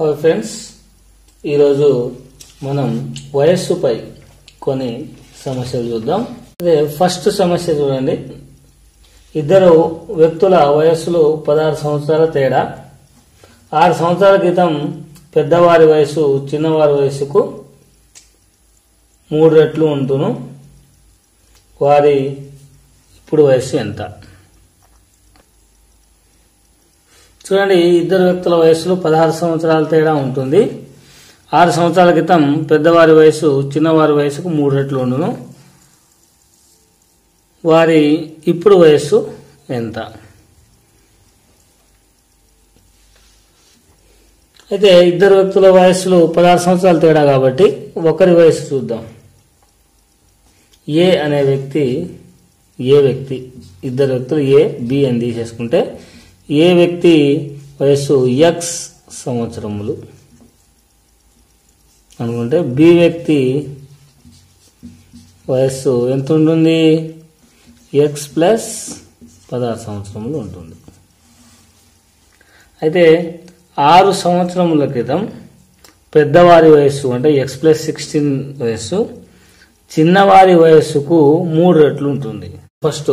Hi friends, ఈరోజు మనం వయస్సుపై కొన్ని సమస్యలు చూద్దాం. అదే ఫస్ట్ సమస్య చూడండి. ఇద్దరు వ్యక్తుల వయస్సులు 16 సంవత్సరాల తేడా. 6 సంవత్సరాల క్రితం పెద్దవారి వయసు చిన్నవారి వయసుకు 3 రెట్లు ఉంటును. వారి ఇప్పుడు వయసు ఎంత? చూడండి, ఇద్దరు వ్యక్తుల వయసులో 16 సంవత్సరాల తేడా ఉంటుంది. 6 సంవత్సరాల క్రితం పెద్దవారి వయసు చిన్నవారి వయసుకు 3 రెట్లు ఉండును. వారి ఇప్పుడు వయస్సు ఎంత? అయితే ఇద్దరు వ్యక్తుల వయసులు 16 సంవత్సరాల తేడా కాబట్టి ఒకరి వయసు చూద్దాం. ఏ వ్యక్తి ఇద్దరు వ్యక్తులు ఏ బి అని తీసేసుకుంటే ఏ వ్యక్తి వయస్సు ఎక్స్ సంవత్సరములు అనుకుంటే బి వ్యక్తి వయస్సు ఎంత ఉంటుంది? ఎక్స్ ప్లస్ 16 సంవత్సరములు ఉంటుంది. అయితే 6 సంవత్సరముల క్రితం పెద్దవారి వయస్సు అంటే ఎక్స్ ప్లస్ 16 వయస్సు చిన్నవారి వయస్సుకు 3 రెట్లు ఉంటుంది. ఫస్ట్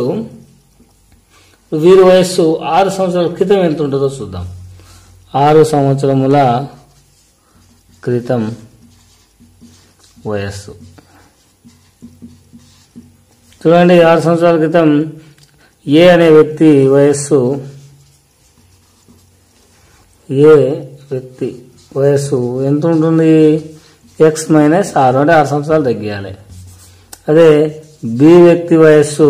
వీరి వయస్సు 6 సంవత్సరాల క్రితం ఎంత ఉంటుందో చూద్దాం. 6 సంవత్సరముల క్రితం వయస్సు చూడండి. 6 సంవత్సరాల క్రితం ఏ అనే వ్యక్తి వయస్సు ఎంత ఉంటుంది? ఎక్స్ మైనస్ 6 అంటే 6 సంవత్సరాలు తగ్గియాలి. అదే బి వ్యక్తి వయస్సు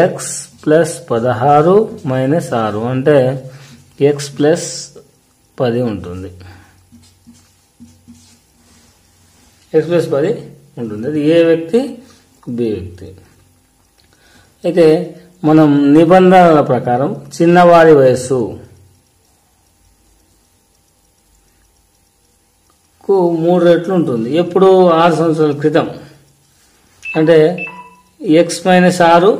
ఎక్స్ ప్లస్ 16 మైనస్ 6 అంటే ఎక్స్ ప్లస్ 10 ఉంటుంది. ఎక్స్ ప్లస్ 10 ఉంటుంది. అది ఏ వ్యక్తి బి వ్యక్తి. అయితే మనం నిబంధనల ప్రకారం చిన్నవారి వయస్సు కు 3 రెట్లు ఉంటుంది. ఎప్పుడు 6 సంవత్సరాల క్రితం అంటే X minus 6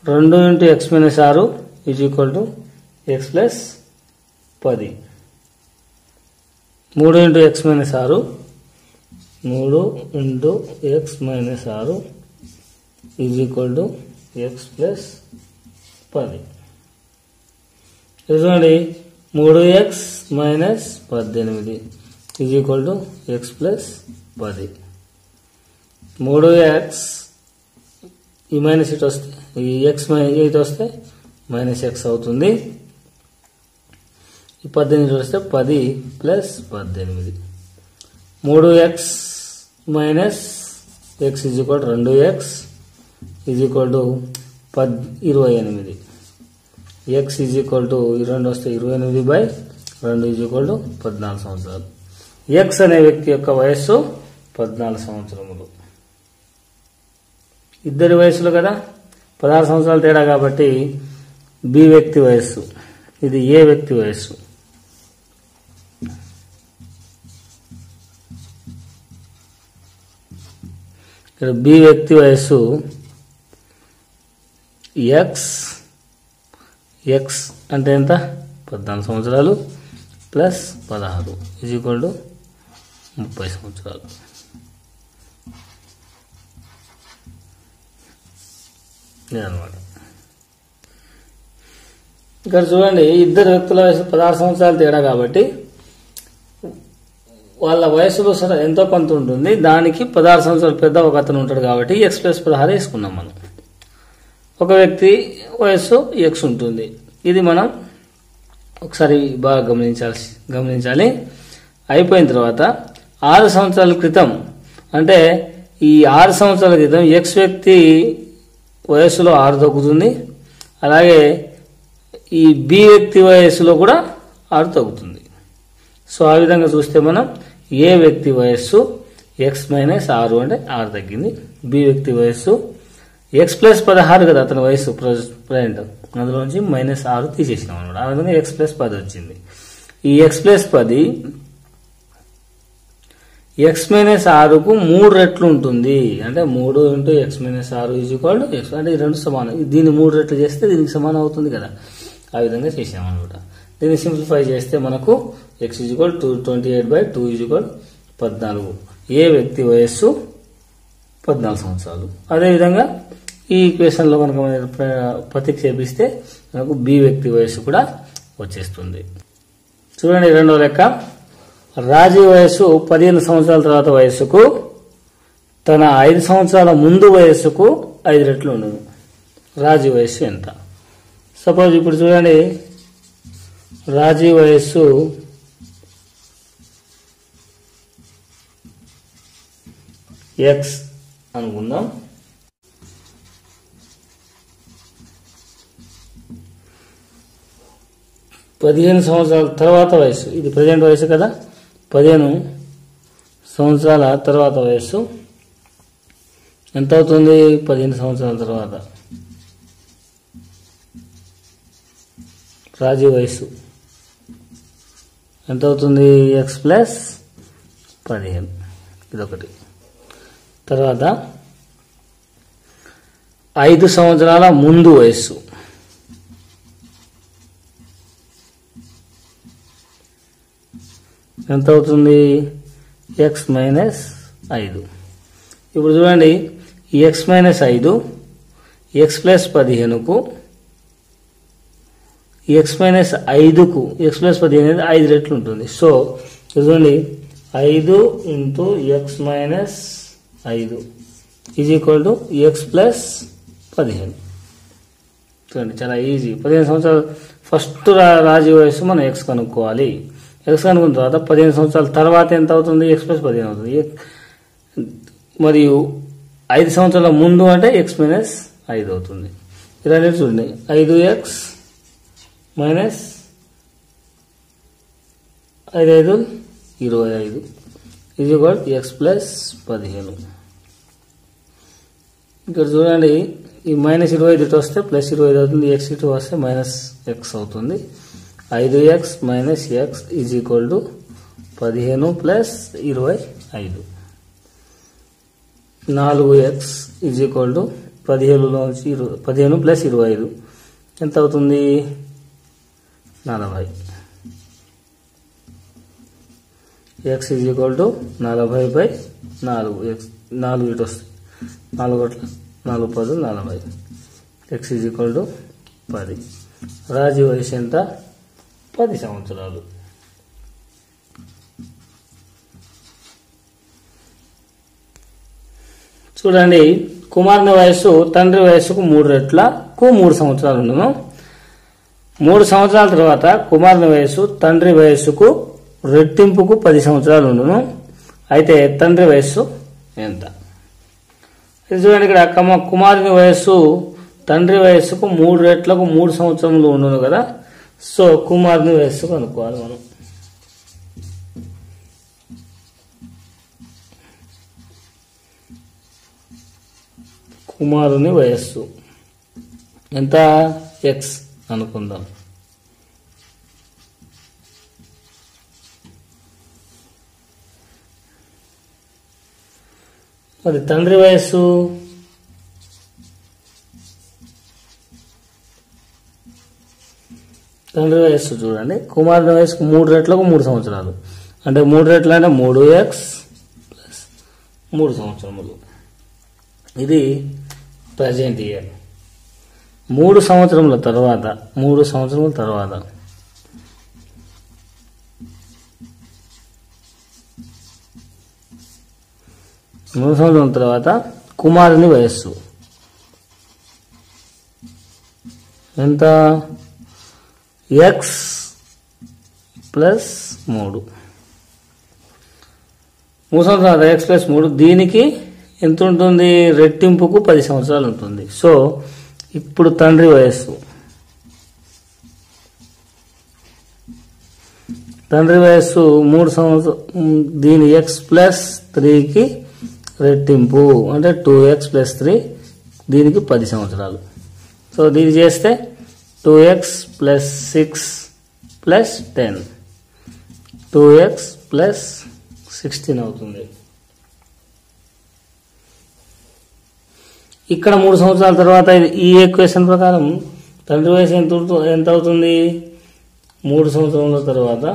2 into X minus 6 is equal to X plus 10. 3 into X minus 6 3 into X minus 6 is equal to X plus 10. చూడండి, 3x minus 18 is equal to X plus 10. 3x ఈ మైనస్ ఇటు వస్తే ఈ ఎక్స్ ఇటు వస్తే minus X అవుతుంది. ఈ 18 వస్తే 10 plus 18. 3x minus X is equal 2x is equal to 28. X is equal to 2 వస్తే 28/2 ఈజ్ ఈక్వల్ టు 14 సంవత్సరాలు. ఎక్స్ అనే వ్యక్తి యొక్క వయస్సు 14 సంవత్సరములు. ఇద్దరి వయసులు కదా, 16 సంవత్సరాల తేడా కాబట్టి బి వ్యక్తి వయస్సు, ఇది ఏ వ్యక్తి వయస్సు. ఇక్కడ బి వ్యక్తి వయస్సు ఎక్స్ అంటే ఎంత? 14 సంవత్సరాలు ప్లస్ 16 ఈజ్ ఈక్వల్ టు 30 సంవత్సరాలు. ఇదన్నమాట. ఇక్కడ చూడండి, ఇద్దరు వ్యక్తుల వయసు 16 సంవత్సరాల తేడా కాబట్టి వాళ్ళ వయసులో సరే ఎంతో కొంత ఉంటుంది. దానికి 16 సంవత్సరాలు పెద్ద ఒక అతను ఉంటాడు కాబట్టి ఎక్స్ ప్లస్ 16 వేసుకున్నాం మనం. ఒక వ్యక్తి వయస్సు ఎక్స్ ఉంటుంది. ఇది మనం ఒకసారి బాగా గమనించాలి. అయిపోయిన తర్వాత 6 సంవత్సరాల క్రితం అంటే ఈ 6 సంవత్సరాల క్రితం ఎక్స్ వ్యక్తి వయస్సులో 6 తగ్గుతుంది. అలాగే ఈ బి వ్యక్తి వయస్సులో కూడా 6 తగ్గుతుంది. సో ఆ విధంగా చూస్తే మనం ఏ వ్యక్తి వయస్సు ఎక్స్ మైనస్ 6 అంటే 6 తగ్గింది. బి వ్యక్తి వయస్సు ఎక్స్ ప్లస్ 16 కదా అతని వయస్సు ప్రజెంట్, అందులోంచి మైనస్ 6 తీసేసినాం అనమాట. ఆ విధంగా ఎక్స్ ప్లస్ 10 వచ్చింది. ఈ ఎక్స్ ప్లస్ 10 ఎక్స్ మైనస్ 6కు 3 రెట్లు ఉంటుంది. అంటే 3 into X minus 6 is equal to X అంటే ఈ రెండు సమానం. దీన్ని 3 రెట్లు చేస్తే దీనికి సమానం అవుతుంది కదా. ఆ విధంగా చేసామన్నమాట. దీన్ని సింప్లిఫై చేస్తే మనకు x = 28/2 14. ఏ వ్యక్తి వయస్సు 14 సంవత్సరాలు. అదేవిధంగా ఈ ఈక్వేషన్లో కనుక ప్రతిక్షేపిస్తే మనకు బి వ్యక్తి వయస్సు కూడా వచ్చేస్తుంది. చూడండి రెండవ లెక్క. రాజీ వయస్సు 15 సంవత్సరాల తర్వాత వయస్సుకు తన 5 సంవత్సరాల ముందు వయస్సుకు 5 రెట్లు ఉండదు. రాజీ వయస్సు ఎంత? సపోజ్ ఇప్పుడు చూడండి, రాజీ వయస్సు x అనుకుందాం. పదిహేను సంవత్సరాల తర్వాత వయస్సు, ఇది ప్రజెంట్ వయస్సు కదా, 15 సంవత్సరాల తర్వాత వయస్సు ఎంత అవుతుంది? 15 సంవత్సరాల తర్వాత రాజీ వయస్సు ఎంత అవుతుంది? x + 15. ఇదొకటి. తర్వాత 5 సంవత్సరాల ముందు వయస్సు ఎంత అవుతుంది? x - 5. ఇప్పుడు చూడండి, x - 5 x + 15కు x - 5కు x + 15 అనేది 5 రెట్లు ఉంటుంది. సో చూడండి, 5 × x - 5 = x + 15. చూడండి చాలా ఈజీ. 15 సంవత్సరాలు ఫస్ట్ రాజీ వయస్సు మనం x కనుక్కోవాలి. x కనుక్కున్న తర్వాత 15 సంవత్సరాల తర్వాత ఎంత అవుతుంది? x + 15 అవుతుంది. మరియు 5 సంవత్సరాల ముందు అంటే x - 5 అవుతుంది. ఇలా చూడండి, 5x - 5 5 25 x + 15. ఇక్కడ చూడండి, ఈ -25 ఇటు వస్తే +25 అవుతుంది, x ఇటు వస్తే -x అవుతుంది. 5x - x = 15 + 25. 4x = 15 + 25 ఎంత అవుతుంది? 40. x = 40/4. 4 ఇటు వస్తాయి, 4 × 4 = 40. x = 10. రాజీ వయసు ఎంత? 10 సంవత్సరాలు. చూడండి, కుమారుని వయస్సు తండ్రి వయస్సుకు 3 రెట్లకు 3 సంవత్సరాలు ఉండను. 3 సంవత్సరాల తర్వాత కుమారుని వయస్సు తండ్రి వయస్సుకు రెట్టింపుకు 10 సంవత్సరాలు ఉండును. అయితే తండ్రి వయస్సు ఎంత? ఇది చూడండి, ఇక్కడ కుమారుని వయస్సు తండ్రి వయస్సుకు 3 రెట్లకు 3 సంవత్సరములు ఉండును కదా. సో కుమారుని వయస్సు కనుక్కోవాలి మనం. కుమారుని వయస్సు ఎంత? x అనుకుందాం. మరి తండ్రి వయస్సు చూడండి, కుమారుని వయస్సుకు 3 రెట్లకు 3 సంవత్సరాలు అంటే 3 రెట్లు అంటే 3x + 3 సంవత్సరములు. ఇది ప్రజెంట్ ఇయర్. 3 సంవత్సరముల తర్వాత 3 సంవత్సరముల తర్వాత కుమారుని వయస్సు ఎంత? x + 3. 3 సంవత్సరాలు x + 3. దీనికి ఎంత ఉంటుంది? రెట్టింపుకు 10 సంవత్సరాలు ఉంటుంది. సో ఇప్పుడు తండ్రి వయస్సు 3 సంవత్సరాలు, దీని x + 3కి రెట్టింపు అంటే 2x + 3, దీనికి 10 సంవత్సరాలు. సో దీన్ని చేస్తే 2x + 6 + 10 2x + 16 అవుతుంది. ఇక్కడ 3 సంవత్సరాల తర్వాత ఈ ఈక్వేషన్ ప్రకారం తండ్రి వయసు ఎంత అవుతుంది? 3 సంవత్సరాల తర్వాత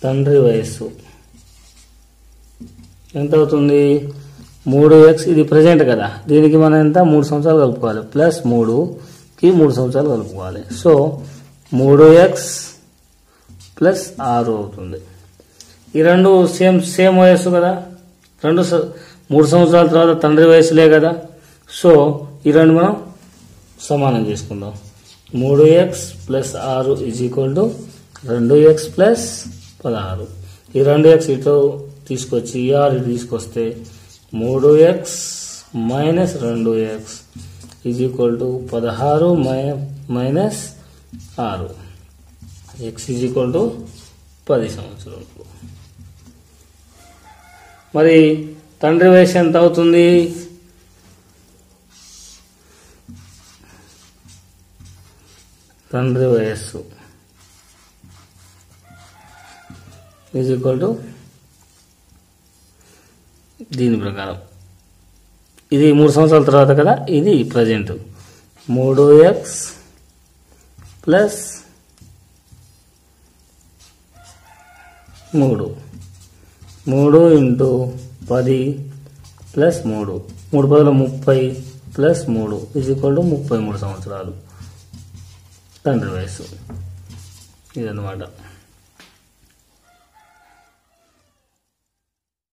తండ్రి వయస్సు ఎంత అవుతుంది? 3x, ఇది ప్రజెంట్ కదా, దీనికి మనం ఎంత 3 సంవత్సరాలు కలుపుకోవాలి, ప్లస్ 3కి 3 సంవత్సరాలు కలుపుకోవాలి. సో 3x ప్లస్ 6 అవుతుంది. ఈ రెండు సేమ్ వయస్సు కదా, 3 సంవత్సరాల తర్వాత తండ్రి వయసులే కదా. సో ఈ రెండు మనం సమానం చేసుకుందాం. 3x plus 6 is equal to 2x plus 16. ఈ 2x ఇటు తీసుకొచ్చి ఈ 6 ఇటు తీసుకొస్తే 3x minus 2x is equal to 16 minus 6. x is equal to 10 సంవత్సరాలు. మరి తండ్రి వయసు ఎంత అవుతుంది? తండ్రి వయస్సు ఈజ్ ఈక్వల్ టు దీని ప్రకారం ఇది 3 సంవత్సరాల తర్వాత కదా, ఇది present 3x plus 3 into 10 plus 3 10 30 plus 3 is equal to 33 సంవత్సరాలు తండ్రి వయస్సు. ఇదన్నమాట.